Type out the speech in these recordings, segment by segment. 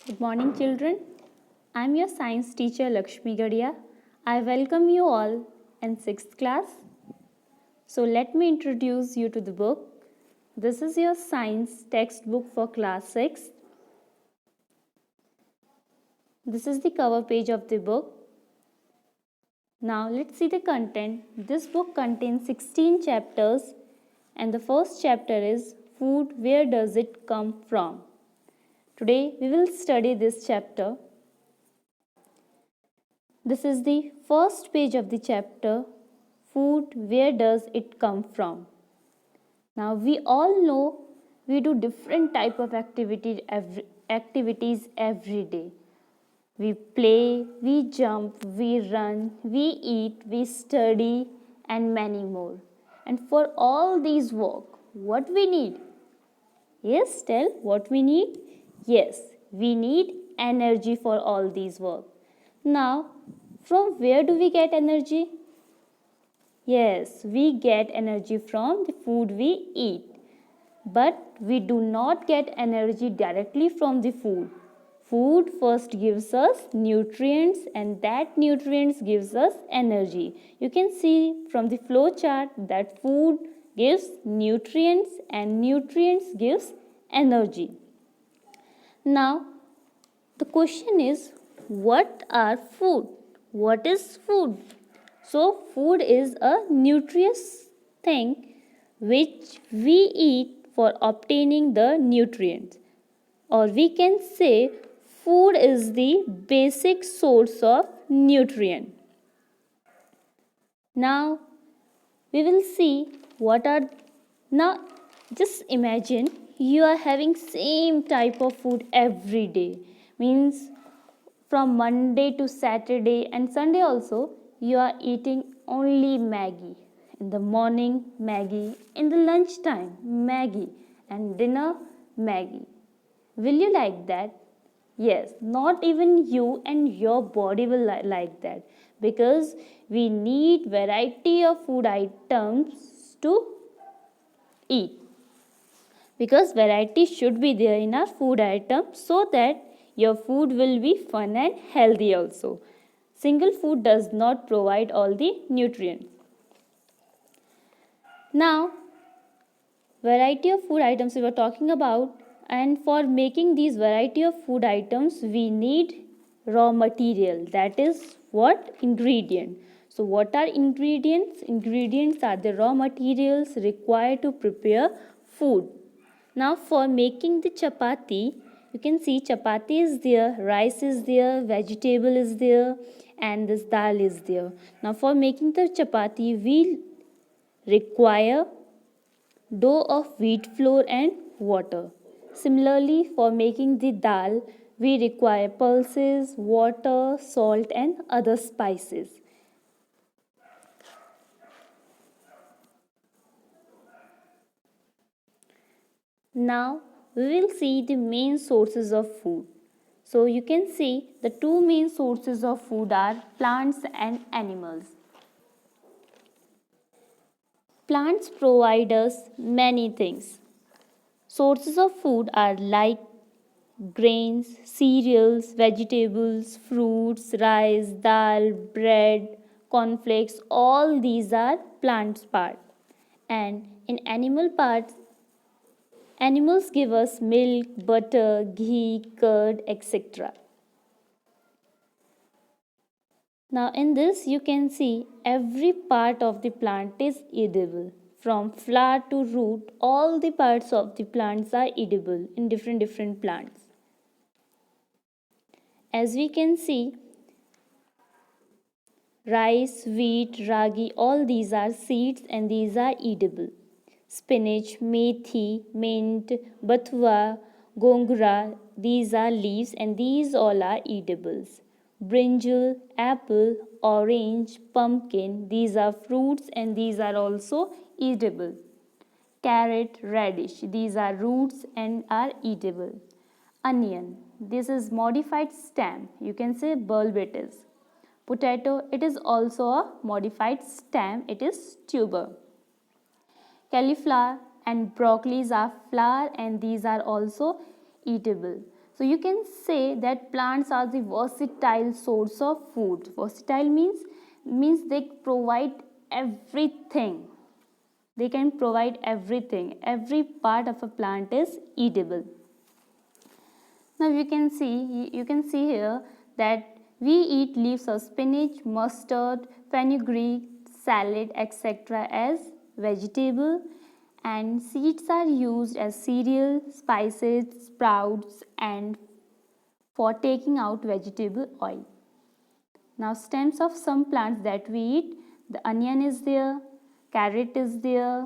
Good morning, children. I am your science teacher Lakshmi Gadia. I welcome you all in 6th class. So, let me introduce you to the book. This is your science textbook for class 6. This is the cover page of the book. Now, let's see the content. This book contains 16 chapters, and the first chapter is Food, Where Does It Come From? Today, we will study this chapter. This is the first page of the chapter, Food, Where Does It Come From? Now we all know we do different type of activities every day. We play, we jump, we run, we eat, we study and many more. And for all these work, what we need? Yes, tell what we need? Yes, we need energy for all these work. Now, from where do we get energy? Yes, we get energy from the food we eat. But we do not get energy directly from the food. Food first gives us nutrients and that nutrients gives us energy. You can see from the flow chart that food gives nutrients and nutrients gives energy. Now, the question is, what are food? What is food? So, food is a nutritious thing which we eat for obtaining the nutrients. Or we can say food is the basic source of nutrient. Now, we will see what are. Now, just imagine you are having same type of food every day. Means from Monday to Saturday and Sunday also, you are eating only Maggie. In the morning, Maggie. In the lunchtime, Maggie. And dinner, Maggie. Will you like that? Yes, not even you and your body will like that. Because we need variety of food items to eat. Because variety should be there in our food items so that your food will be fun and healthy also. Single food does not provide all the nutrients. Now, variety of food items we were talking about, and for making these variety of food items we need raw material, that is what? Ingredient. So what are ingredients? Ingredients are the raw materials required to prepare food. Now for making the chapati, you can see chapati is there, rice is there, vegetable is there, and this dal is there. Now for making the chapati, we require dough of wheat flour and water. Similarly, for making the dal, we require pulses, water, salt, and other spices. Now, we will see the main sources of food. So, you can see the two main sources of food are plants and animals. Plants provide us many things. Sources of food are like grains, cereals, vegetables, fruits, rice, dal, bread, cornflakes, all these are plants part. And in animal parts, animals give us milk, butter, ghee, curd, etc. Now in this you can see every part of the plant is edible. From flower to root, all the parts of the plants are edible in different plants. As we can see, rice, wheat, ragi, all these are seeds and these are edible. Spinach, methi, mint, bathua, gongura, these are leaves and these all are edibles. Brinjal, apple, orange, pumpkin, these are fruits and these are also edible. Carrot, radish, these are roots and are edible. Onion, this is modified stem, you can say bulb it is. Potato, it is also a modified stem, it is tuber. Cauliflower and broccolis are flower and these are also eatable. So you can say that plants are the versatile source of food. Versatile means they provide everything. They can provide everything. Every part of a plant is eatable. Now you can see here that we eat leaves of spinach, mustard, fenugreek, salad, etc. as vegetable, and seeds are used as cereal, spices, sprouts, and for taking out vegetable oil. Now stems of some plants that we eat, the onion is there, carrot is there,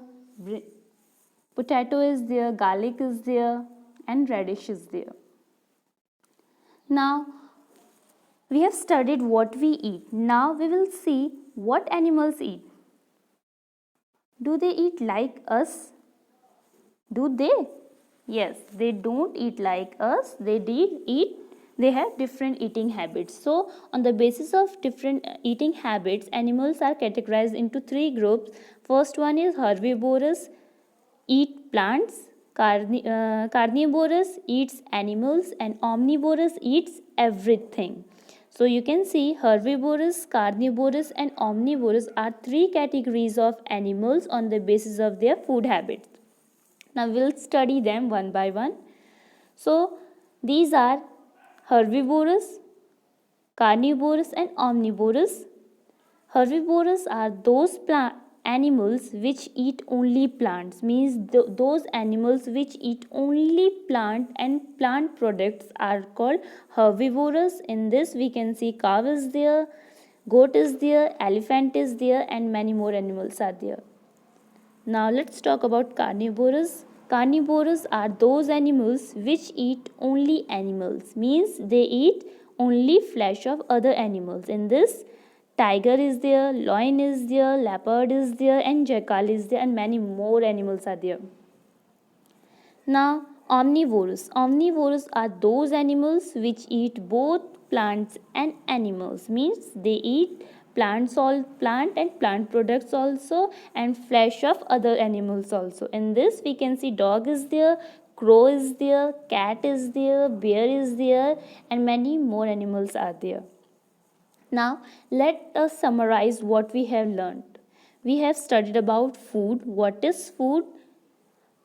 potato is there, garlic is there, and radish is there. Now we have studied what we eat. Now we will see what animals eat. Do they eat like us? Do they? Yes, they don't eat like us. They have different eating habits. So, on the basis of different eating habits, animals are categorized into three groups. First one is herbivorous, eat plants, carnivorous eats animals, and omnivorous eats everything. So you can see herbivorous, carnivorous, and omnivorous are three categories of animals on the basis of their food habits. Now we'll study them one by one. So these are herbivorous, carnivorous, and omnivorous. Herbivorous are those animals which eat only plants, means those animals which eat only plant and plant products are called herbivorous. In this we can see cow is there, goat is there, elephant is there, and many more animals are there. Now let's talk about carnivorous. Carnivorous are those animals which eat only animals, means they eat only flesh of other animals. In this, tiger is there, lion is there, leopard is there, and jackal is there, and many more animals are there. Now omnivorous. Omnivorous are those animals which eat both plants and animals, means they eat plant and plant products also, and flesh of other animals also. In this we can see dog is there, crow is there, cat is there, bear is there, and many more animals are there. Now let us summarize what we have learned. We have studied about food. What is food?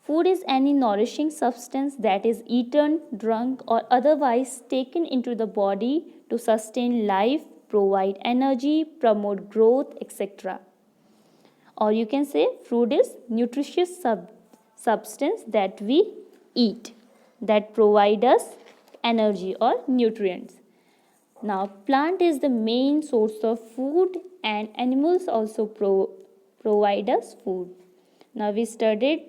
Food is any nourishing substance that is eaten, drunk, or otherwise taken into the body to sustain life, provide energy, promote growth, etc. Or you can say food is nutritious substance that we eat that provide us energy or nutrients. Now plant is the main source of food, and animals also provide us food. Now we studied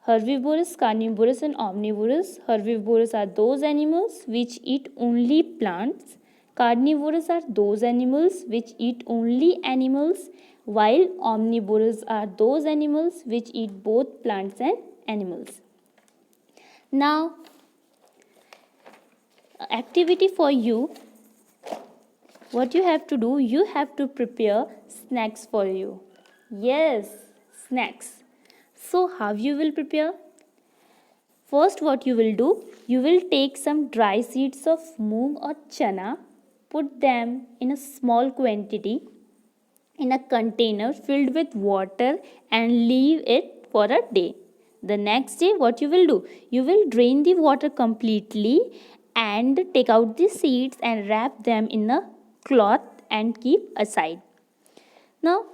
herbivorous, carnivorous, and omnivorous. Herbivorous are those animals which eat only plants. Carnivorous are those animals which eat only animals, while omnivorous are those animals which eat both plants and animals. Now, activity for you. What you have to do, you have to prepare snacks for you. Yes, snacks. So how you will prepare? First what you will do, you will take some dry seeds of moong or chana, put them in a small quantity in a container filled with water and leave it for a day. The next day what you will do, you will drain the water completely and take out the seeds and wrap them in a cloth and keep aside. Now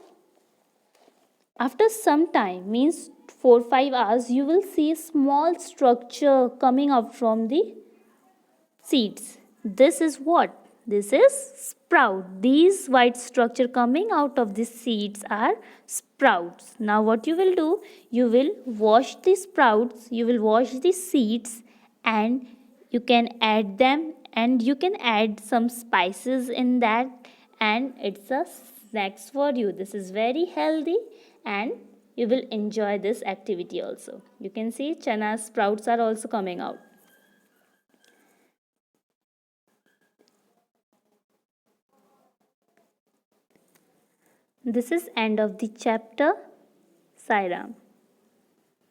after some time, means 4-5 hours, you will see a small structure coming up from the seeds. This is what? This is sprout. These white structure coming out of the seeds are sprouts. Now what you will do? You will wash the sprouts, you will wash the seeds, and you can add them, and you can add some spices in that, and it's a snacks for you. This is very healthy and you will enjoy this activity also. You can see chana sprouts are also coming out. This is end of the chapter. Sai Ram.